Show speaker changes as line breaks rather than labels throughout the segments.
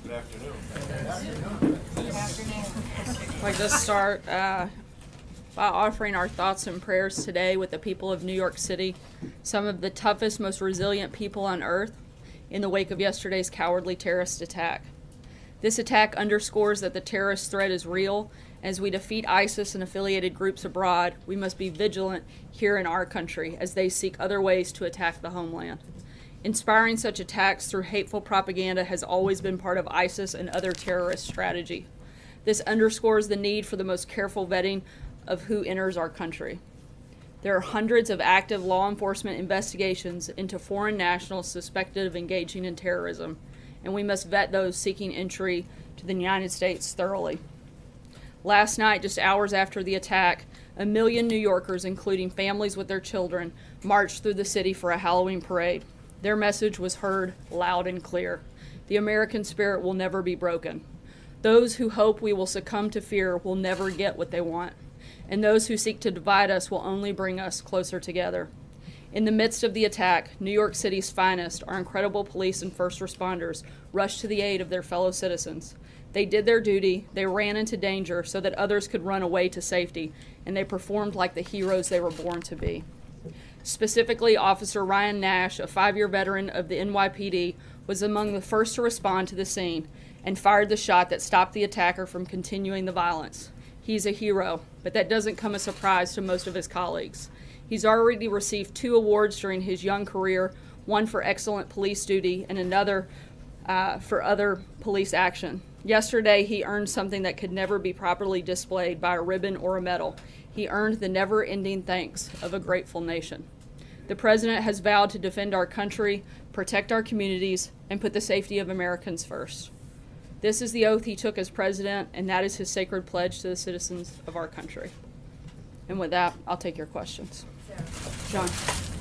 Good afternoon.
I'd like to start by offering our thoughts and prayers today with the people of New York City, some of the toughest, most resilient people on earth, in the wake of yesterday's cowardly terrorist attack. This attack underscores that the terrorist threat is real. As we defeat ISIS and affiliated groups abroad, we must be vigilant here in our country as they seek other ways to attack the homeland. Inspiring such attacks through hateful propaganda has always been part of ISIS and other terrorist strategy. This underscores the need for the most careful vetting of who enters our country. There are hundreds of active law enforcement investigations into foreign nationals suspected of engaging in terrorism, and we must vet those seeking entry to the United States thoroughly. Last night, just hours after the attack, 1 million New Yorkers, including families with their children, marched through the city for a Halloween parade. Their message was heard loud and clear. The American spirit will never be broken. Those who hope we will succumb to fear will never get what they want. And those who seek to divide us will only bring us closer together. In the midst of the attack, New York City's finest, our incredible police and first responders, rushed to the aid of their fellow citizens. They did their duty, they ran into danger so that others could run away to safety, and they performed like the heroes they were born to be. Specifically, Officer Ryan Nash, a 5-year veteran of the NYPD, was among the first to respond to the scene and fired the shot that stopped the attacker from continuing the violence. He's a hero, but that doesn't come as a surprise to most of his colleagues. He's already received 2 awards during his young career, one for excellent police duty and another for other police action. Yesterday, he earned something that could never be properly displayed by a ribbon or a medal. He earned the never-ending thanks of a grateful nation. The President has vowed to defend our country, protect our communities, and put the safety of Americans first. This is the oath he took as President, and that is his sacred pledge to the citizens of our country. And with that, I'll take your questions. John.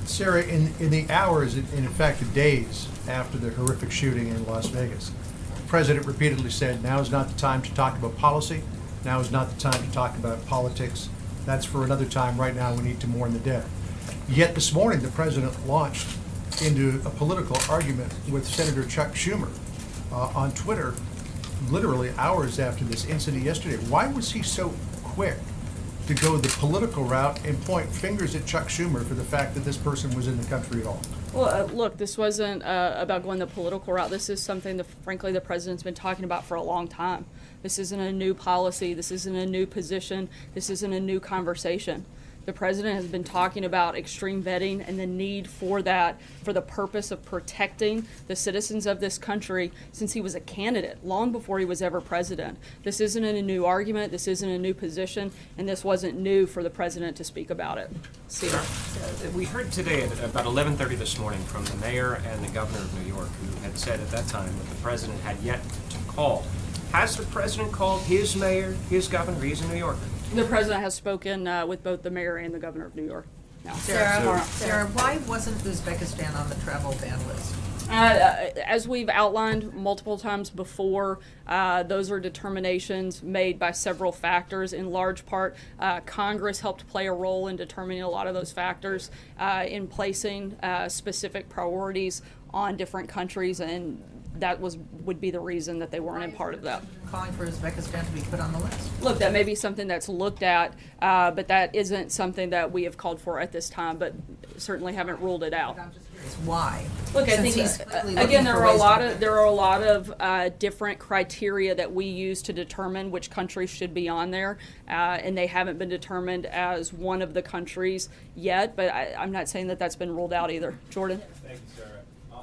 Sarah, in the hours, in fact the days after the horrific shooting in Las Vegas, the President repeatedly said, now is not the time to talk about policy, now is not the time to talk about politics. That's for another time. Right now we need to mourn the dead. Yet this morning the President launched into a political argument with Senator Chuck Schumer on Twitter literally hours after this incident yesterday. Why was he so quick to go the political route and point fingers at Chuck Schumer for the fact that this person was in the country at all?
Well, look, this wasn't about going the political route. This is something that, frankly, the President's been talking about for a long time. This isn't a new policy. This isn't a new position. This isn't a new conversation. The President has been talking about extreme vetting and the need for that for the purpose of protecting the citizens of this country since he was a candidate, long before he was ever president. This isn't a new argument, this isn't a new position, and this wasn't new for the President to speak about it. Cedar.
We heard today at about 11:30 this morning from the mayor and the governor of New York, who had said at that time that the President had yet to call. Has the President called his mayor, his governor? He's in New York.
The President has spoken with both the mayor and the governor of New York. Now.
Sarah, why wasn't Uzbekistan on the travel ban list?
As we've outlined multiple times before, those are determinations made by several factors. In large part, Congress helped play a role in determining a lot of those factors in placing specific priorities on different countries, and that would be the reason that they weren't a part of that.
Calling for Uzbekistan to be put on the list?
Look, that may be something that's looked at, but that isn't something that we have called for at this time, but certainly haven't ruled it out.
I'm just curious why.
Look, I think again there are a lot of different criteria that we use to determine which countries should be on there, and they haven't been determined as one of the countries yet. But I'm not saying that that's been ruled out either. Jordan.
Thank you, Sarah.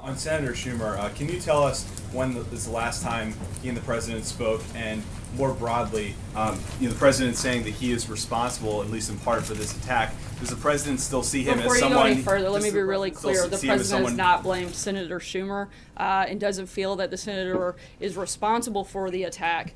On Senator Schumer, can you tell us when is the last time he and the President spoke, and more broadly, the President saying that he is responsible, at least in part, for this attack? Does the President still see him
Before
as someone?
Before you go any further, let me be really clear. The President has not blamed Senator Schumer and doesn't feel that the Senator is responsible for the attack.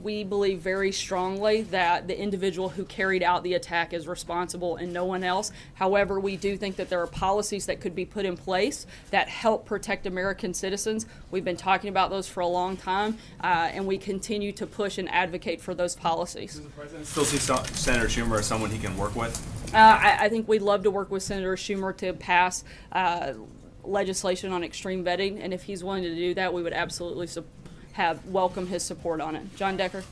We believe very strongly that the individual who carried out the attack is responsible and no one else. However, we do think that there are policies that could be put in place that help protect American citizens. We've been talking about those for a long time, and we continue to push and advocate for those policies.
Does the President still see Senator Schumer as someone he can work with?
I think we'd love to work with Senator Schumer to pass legislation on extreme vetting, and if he's willing to do that, we would absolutely have welcomed his support on it. John Decker.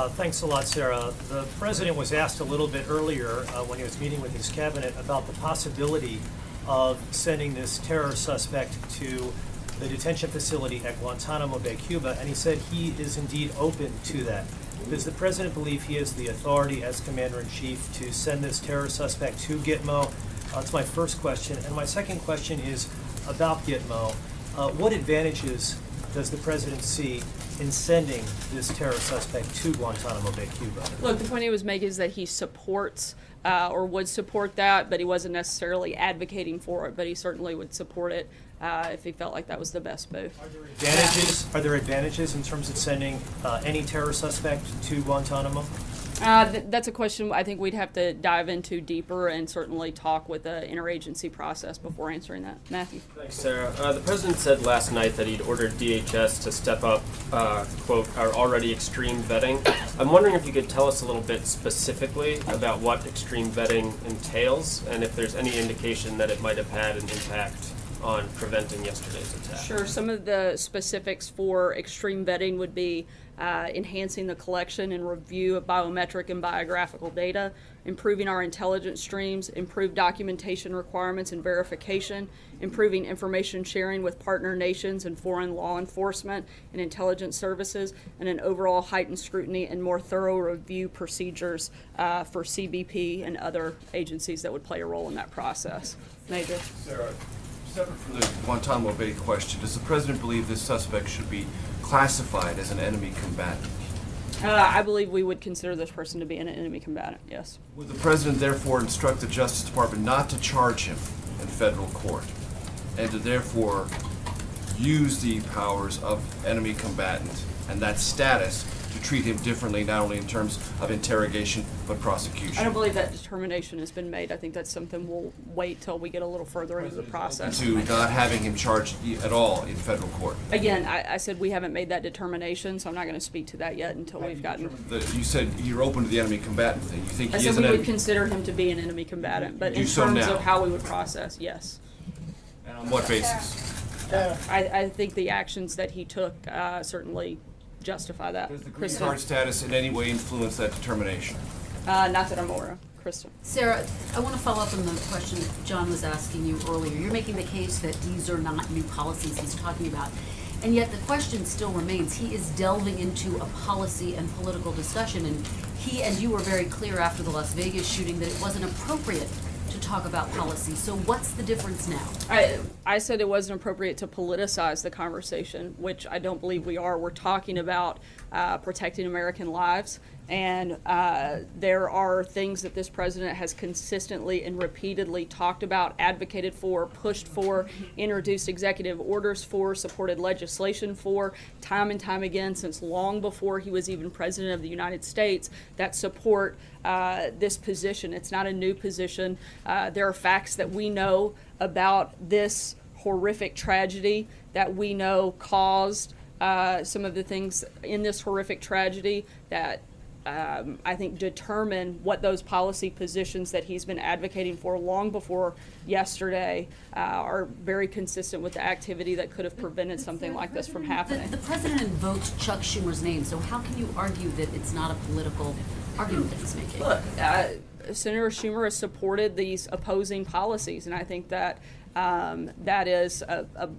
Thanks a lot, Sarah. The president was asked a little bit earlier when he was meeting with his cabinet about the possibility of sending this terror suspect to the detention facility at Guantanomo Bay, Cuba, and he said he is indeed open to that. Does the president believe he has the authority as commander-in-chief to send this terror suspect to Gitmo? That's my first question. And my second question is about Gitmo. What advantages does the president see in sending this terror suspect to Guantanamo Bay, Cuba?
Look, the point he was making is that he supports or would support that, but he wasn't necessarily advocating for it, but he certainly would support it if he felt like that was the best move.
Are there advantages in terms of sending any terror suspect to Guantanamo?
That's a question I think we'd have to dive into deeper and certainly talk with the interagency process before answering that. Matthew.
Thanks, Sarah. The president said last night that he'd ordered DHS to step up, quote, our already extreme vetting. I'm wondering if you could tell us a little bit specifically about what extreme vetting entails and if there's any indication that it might have had an impact on preventing yesterday's attack.
Sure. Some of the specifics for extreme vetting would be enhancing the collection and review of biometric and biographical data, improving our intelligence streams, improved documentation requirements and verification, improving information sharing with partner nations and foreign law enforcement and intelligence services, and an overall heightened scrutiny and more thorough review procedures for CBP and other agencies that would play a role in that process. Major.
Sarah, separate from the Guantanamo Bay question, does the president believe this suspect should be classified as an enemy combatant?
I believe we would consider this person to be an enemy combatant, yes.
Would the president therefore instruct the Justice Department not to charge him in federal court and to therefore use the powers of enemy combatant and that status to treat him differently, not only in terms of interrogation, but prosecution?
I don't believe that determination has been made. I think that's something we'll wait till we get a little further into the process.
To not having him charged at all in federal court?
Again, I said we haven't made that determination, so I'm not going to speak to that yet until we've gotten.
You said you're open to the enemy combatant thing. You think
I
he
said
is an
we would
enemy?
consider him to be an enemy combatant, but in
Do so
terms
now.
of how we would process, yes.
And on what basis?
I think the actions that he took certainly justify that.
Does the green
Kristen?
card status in any way influence that determination?
Not that I'm aware of. Kristen.
Sarah, I want to follow up on the question John was asking you earlier. You're making the case that these are not new policies he's talking about. And yet the question still remains. He is delving into a policy and political discussion. And he and you were very clear after the Las Vegas shooting that it wasn't appropriate to talk about policy. So what's the difference now?
I said it wasn't appropriate to politicize the conversation, which I don't believe we are. We're talking about protecting American lives, and there are things that this president has consistently and repeatedly talked about, advocated for, pushed for, introduced executive orders for, supported legislation for, time and time again since long before he was even president of the United States, that support this position. It's not a new position. There are facts that we know about this horrific tragedy that we know caused some of the things in this horrific tragedy that I think determine what those policy positions that he's been advocating for long before yesterday are very consistent with the activity that could have prevented something like this from happening.
The president invoked Chuck Schumer's name, so how can you argue that it's not a political argument that he's making?
Look, Senator Schumer has supported these opposing policies, and I think that that is a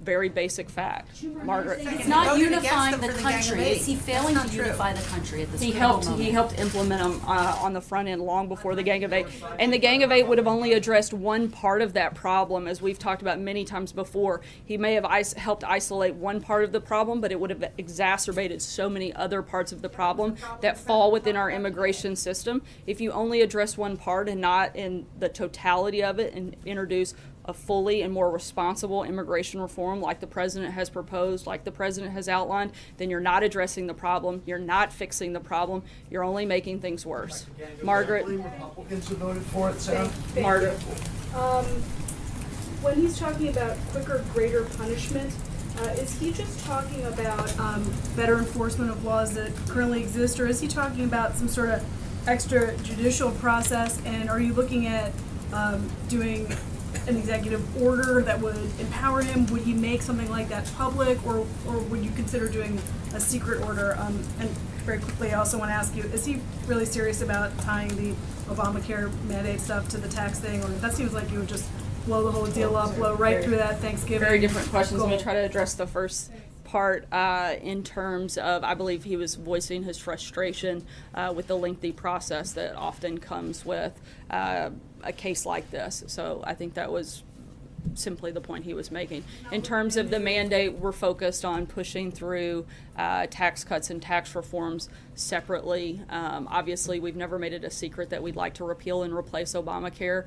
very basic fact. Margaret.
He's not
Voted
unifying
against them
the
for the Gang of
country.
Eight.
Is he failing
That's
to
not true.
unify the country at this
He
critical
helped.
moment?
He helped implement them on the front end long before the Gang of Eight, and the Gang of Eight would have only addressed one part of that problem, as we've talked about many times before. He may have helped isolate one part of the problem, but it would have exacerbated so many other parts of the problem that fall within our immigration system. If you only address one part and not in the totality of it, and introduce a fully and more responsible immigration reform like the president has proposed, like the president has outlined, then you're not addressing the problem, you're not fixing the problem, you're only making things worse. Margaret.
Republicans who voted for it, Sarah?
Margaret.
When he's talking about quicker, greater punishment, is he just talking about better enforcement of laws that currently exist, or is he talking about some sort of extrajudicial process, and are you looking at doing an executive order that would empower him? Would he make something like that public, or would you consider doing a secret order. And very quickly, I also want to ask you, is he really serious about tying the Obamacare mandate stuff to the tax thing? Or that seems like you would just blow the whole deal up, blow right through that Thanksgiving.
Very different questions. Let me
goal.
try to address the first part in terms of, I believe he was voicing his frustration with the lengthy process that often comes with a case like this. So I think that was simply the point he was making. In terms of the mandate, we're focused on pushing through tax cuts and tax reforms separately. Obviously, we've never made it a secret that we'd like to repeal and replace Obamacare.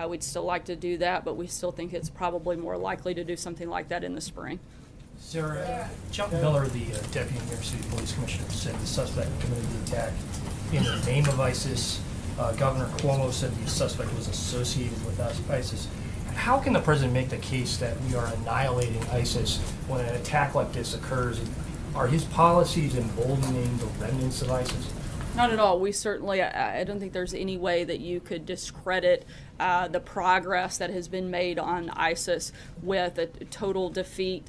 We'd still like to do that, but we still think it's probably more likely to do something like that in the spring.
Sarah, John Miller, the Deputy New York City Police Commissioner, said the suspect committed the attack in the name of ISIS. Governor Cuomo said the suspect was associated with ISIS. How can the president make the case that we are annihilating ISIS when an attack like this occurs? Are his policies emboldening the remnants of ISIS?
Not at all. We certainly, I don't think there's any way that you could discredit the progress that has been made on ISIS with a total defeat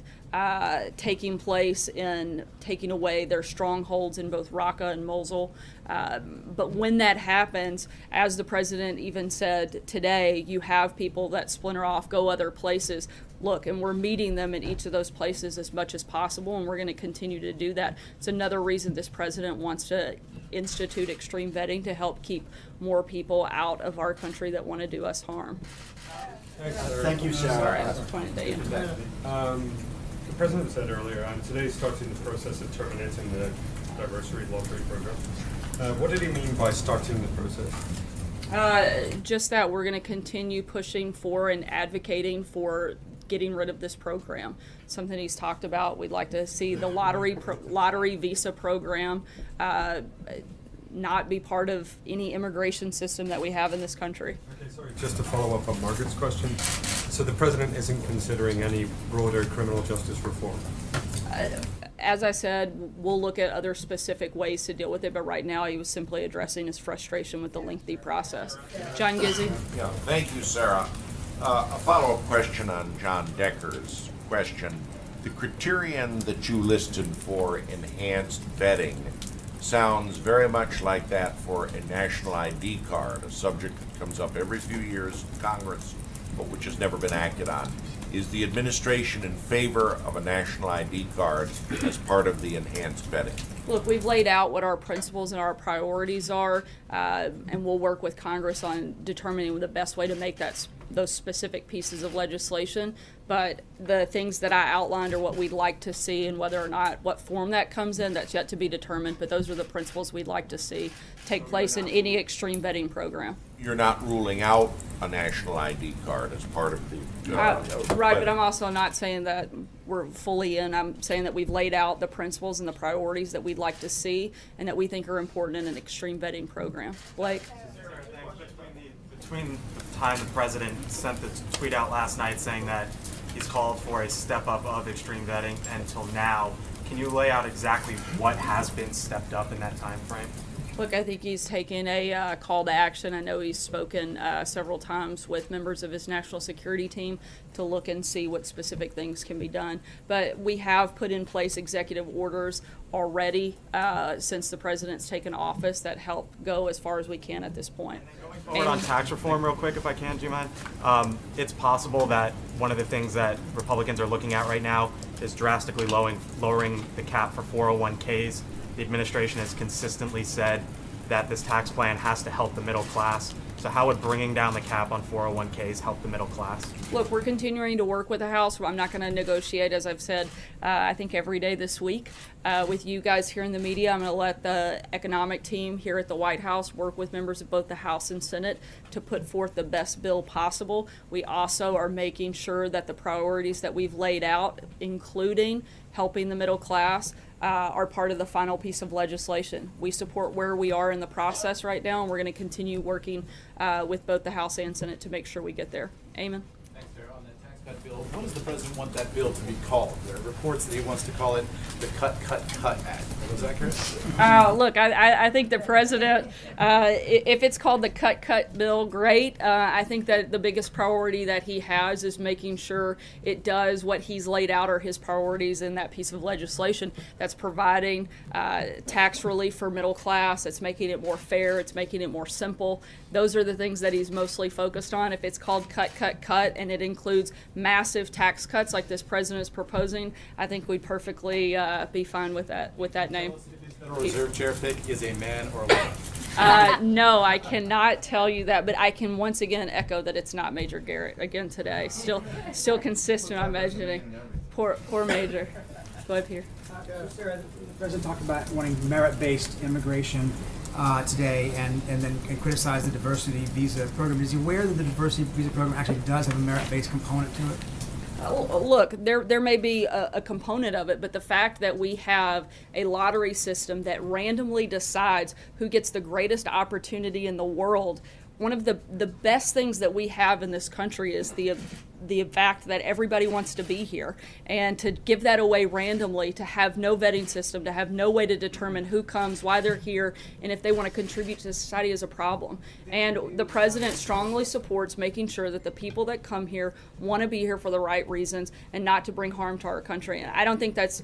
taking place in taking away their strongholds in both Raqqa and Mosul. But when that happens, as the president even said today, you have people that splinter off, go other places. Look, and we're meeting them in each of those places as much as possible, and we're going to continue to do that. It's another reason this president wants to institute extreme vetting to help keep more people out of our country that want to do us harm.
Thank you, Sarah.
Sorry, I was pointing at you.
The President said earlier, today starting the process of terminating the diversity lottery program. What did he mean by starting the process?
Just that we're going to continue pushing for and advocating for getting rid of this program. Something he's talked about. We'd like to see the lottery visa program not be part of any immigration system that we have in this country.
Okay, sorry, just to follow up on Margaret's question. So the President isn't considering any broader criminal justice reform?
As I said, we'll look at other specific ways to deal with it, but right now he was simply addressing his frustration with the lengthy process. John Gizzi?
Yeah, thank you, Sarah. A follow-up question on John Decker's question. The criterion that you listed for enhanced vetting sounds very much like that for a national ID card, a subject that comes up every few years in Congress, but which has never been acted on. Is the administration in favor of a national ID card as part of the enhanced vetting?
Look, we've laid out what our principles and our priorities are, and we'll work with Congress on determining the best way to make those specific pieces of legislation. But the things that I outlined are what we'd like to see, and whether or not what form that comes in, that's yet to be determined. But those are the principles we'd like to see take place in any extreme vetting program.
You're not ruling out a national ID card as part of the...
Right, but I'm also not saying that we're fully in. I'm saying that we've laid out the principles and the priorities that we'd like to see and that we think are important in an extreme vetting program. Blake?
Between the time the president sent the tweet out last night saying that he's called for a step up of extreme vetting until now, can you lay out exactly what has been stepped up in that time frame?
Look, I think he's taken a call to action. I know he's spoken several times with members of his national security team to look and see what specific things can be done. But we have put in place executive orders already since the president's taken office that help go as far as we can at this point.
Going forward on tax reform real quick, if I can, do you mind? It's possible that one of the things that Republicans are looking at right now is drastically lowering the cap for 401ks. The administration has consistently said that this tax plan has to help the middle class. So how would bringing down the cap on 401ks help the middle class?
Look, we're continuing to work with the House. I'm not going to negotiate, as I've said, I think every day this week with you guys here in the media. I'm going to let the economic team here at the White House work with members of both the House and Senate to put forth the best bill possible. We also are making sure that the priorities that we've laid out, including helping the middle class, are part of the final piece of legislation. We support where we are in the process right now, and we're going to continue working with both the House and Senate to make sure we get there. Eamon?
Thanks, Sarah. On that tax cut bill, what does the president want that bill to be called? There are reports that he wants to call it the Cut, Cut, Cut Act.
Was that correct?
Look, I think the president, if it's called the cut bill, great. I think that the biggest priority that he has is making sure it does what he's laid out are his priorities in that piece of legislation. That's providing tax relief for middle class. It's making it more fair. It's making it more simple. Those are the things that he's mostly focused on. If it's called cut, and it includes massive tax cuts like this president is proposing, I think we'd perfectly be fine with that name.
Federal Reserve Chair Fick is a man or a woman?
No, I cannot tell you that, but I can once again echo that it's not Major Garrett again today. Still consistent on mentioning. Poor Major. Go up here.
Sarah, the president talked about wanting merit-based immigration today, and then criticized the diversity visa program. Is he aware that the diversity visa program actually does have a merit-based component to it?
Look, there may be a component of it, but the fact that we have a lottery system that randomly decides who gets the greatest opportunity in the world, one of the best things that we have in this country is the fact that everybody wants to be here, and to give that away randomly, to have no vetting system, to have no way to determine who comes, why they're here, and if they want to contribute to society is a problem. And the president strongly supports making sure that the people that come here want to be here for the right reasons and not to bring harm to our country. And I don't think that's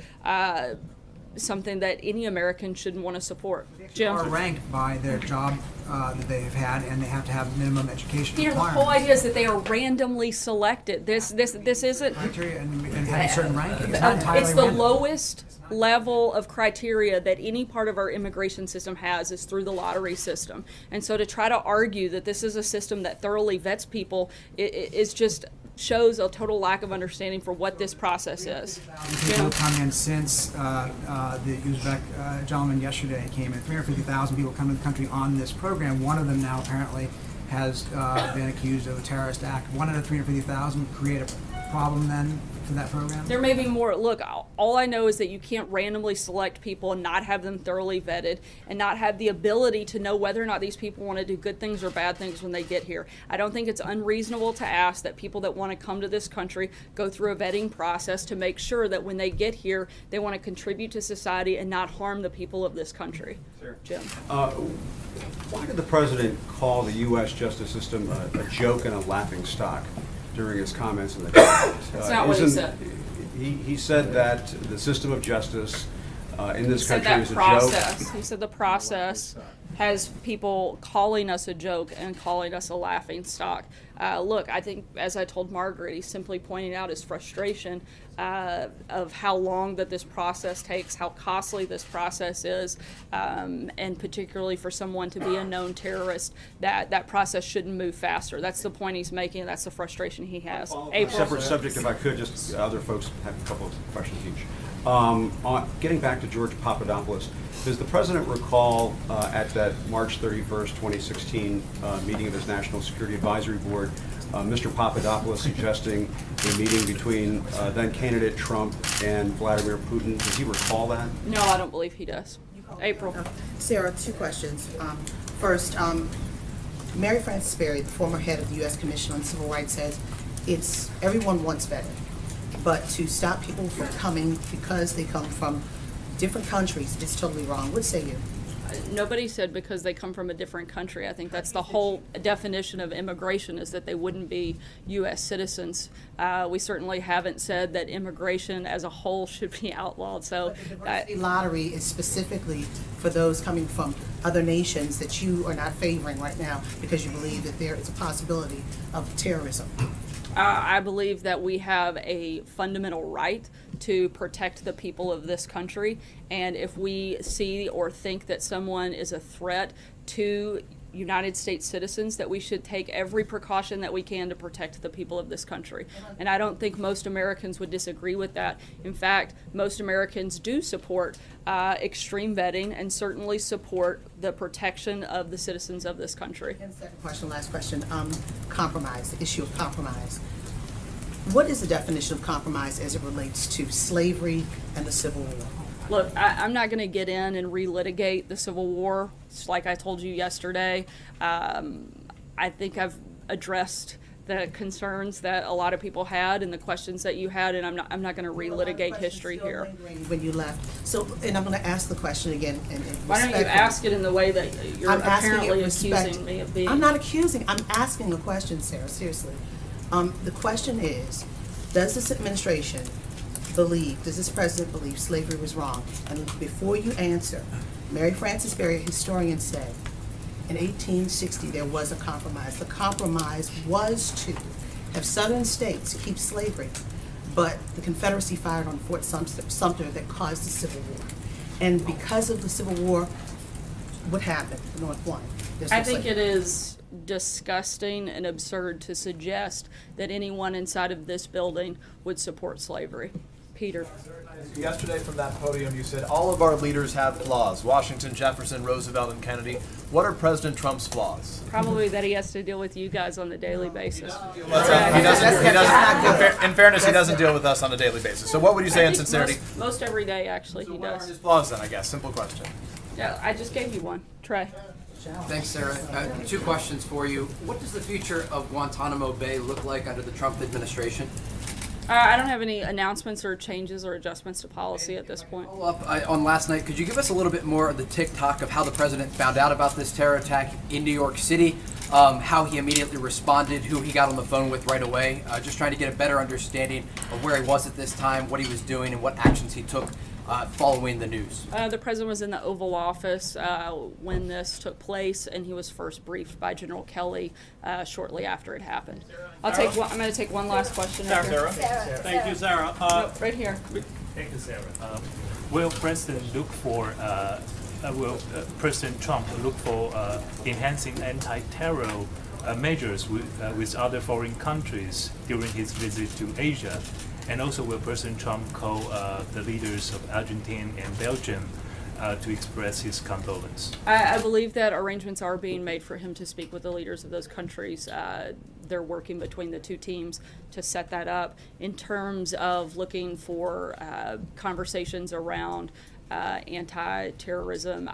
something that any American shouldn't want to support. Jim?
Are ranked by their job that they've had, and they have to have minimum education
Peter, the
requirements.
whole idea is that they are randomly selected. This isn't
Criteria and having certain rankings. It's not entirely
it's the
random.
lowest level of criteria that any part of our immigration system has is through the lottery system. And so to try to argue that this is a system that thoroughly vets people is just shows a total lack of understanding for what this process is.
People have come in since the Uzbek gentleman yesterday came in. 350,000 people come to the country on this program. One of them now apparently has been accused of a terrorist act. One out of 350,000 create a problem then for that program?
There may be more. Look, all I know is that you can't randomly select people and not have them thoroughly vetted and not have the ability to know whether or not these people want to do good things or bad things when they get here. I don't think it's unreasonable to ask that people that want to come to this country go through a vetting process to make sure that when they get here, they want to contribute to society and not harm the people of this country. Sure. Jim.
Why did the president call the U.S. justice system a joke and a laughing stock during his comments in the Congress?
That's not what he said.
He said that the system of justice in this country
that
is a
process.
joke.
He said the process has people calling us a joke and calling us a laughing stock. Look, I think, as I told Margaret, he's simply pointing out his frustration of how long that this process takes, how costly this process is, and particularly for someone to be a known terrorist, that process shouldn't move faster. That's the point he's making. That's the frustration he has. April.
Separate subject, if I could, just other folks have a couple of questions each. Getting back to George Papadopoulos, does the president recall at that March 31st, 2016 meeting of his National Security Advisory Board, Mr. Papadopoulos suggesting a meeting between then candidate Trump and Vladimir Putin? Does he recall that?
No, I don't believe he does. April.
Sarah, two questions. First, Mary Frances Berry, the former head of the U.S. Commission on Civil Rights, says everyone wants vetting, but to stop people from coming because they come from different countries is totally wrong. What say you?
Nobody said because they come from a different country. I think that's the whole definition of immigration, is that they wouldn't be U.S. citizens. We certainly haven't said that immigration as a whole should be outlawed. So
the diversity lottery is specifically for those coming from other nations that you are not favoring right now because you believe that there is a possibility of terrorism.
I believe that we have a fundamental right to protect the people of this country, and if we see or think that someone is a threat to United States citizens, that we should take every precaution that we can to protect the people of this country. And I don't think most Americans would disagree with that. In fact, most Americans do support extreme vetting and certainly support the protection of the citizens of this country.
And second question, last question, compromise, the issue of compromise. What is the definition of compromise as it relates to slavery and the Civil War?
Look, I'm not going to get in and relitigate the Civil War. It's like I told you yesterday. I think I've addressed the concerns that a lot of people had and the questions that you had, and I'm not going to relitigate history here.
When you left, so, and I'm going to ask the question again. And
Why don't you ask it in the way that you're apparently accusing me of being?
I'm not accusing. I'm asking a question, Sarah. Seriously, the question is, does this administration believe? Does this president believe slavery was wrong? And before you answer, Mary Frances Berry, a historian, said, in 1860, there was a compromise. The compromise was to have southern states keep slavery, but the Confederacy fired on Fort Sumter that caused the Civil War. And because of the Civil War, what happened? The North won.
I think it is disgusting and absurd to suggest that anyone inside of this building would support slavery. Peter.
Yesterday from that podium, you said all of our leaders have flaws. Washington, Jefferson, Roosevelt, and Kennedy. What are President Trump's flaws?
Probably that he has to deal with you guys on a daily basis.
He doesn't, in fairness, he doesn't deal with us on a daily basis. So what would you say in sincerity?
Most every day, actually, he
What are
does.
his flaws then, I guess? Simple question.
Yeah, I just gave you one. Trey.
Thanks, Sarah. Two questions for you. What does the future of Guantanomo Bay look like under the Trump administration?
I don't have any announcements or changes or adjustments to policy at this point.
Follow up on last night, could you give us a little bit more of the tick-tock of how the president found out about this terror attack in New York City, how he immediately responded, who he got on the phone with right away, just trying to get a better understanding of where he was at this time, what he was doing, and what actions he took following the news?
The president was in the Oval Office when this took place, and he was first briefed by General Kelly shortly after it happened. I'm going to take one last question.
Sarah. Thank you, Sarah.
No, right here.
Thank you, Sarah. Will President President Trump look for enhancing anti-terror measures with other foreign countries during his visit to Asia? And also, will President Trump call the leaders of Argentina and Belgium to express his condolence?
I believe that arrangements are being made for him to speak with the leaders of those countries. They're working between the two teams to set that up. In terms of looking for conversations around anti-terrorism,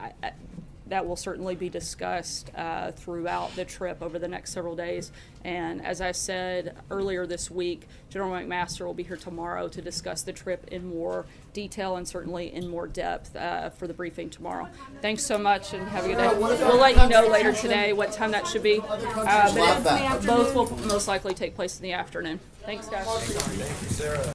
that will certainly be discussed throughout the trip over the next several days. And as I said earlier this week, General McMaster will be here tomorrow to discuss the trip in more detail and certainly in more depth for the briefing tomorrow. Thanks so much and have a good day. We'll let you know later today what time that should be. But both will most likely take place in the afternoon. Thanks, guys.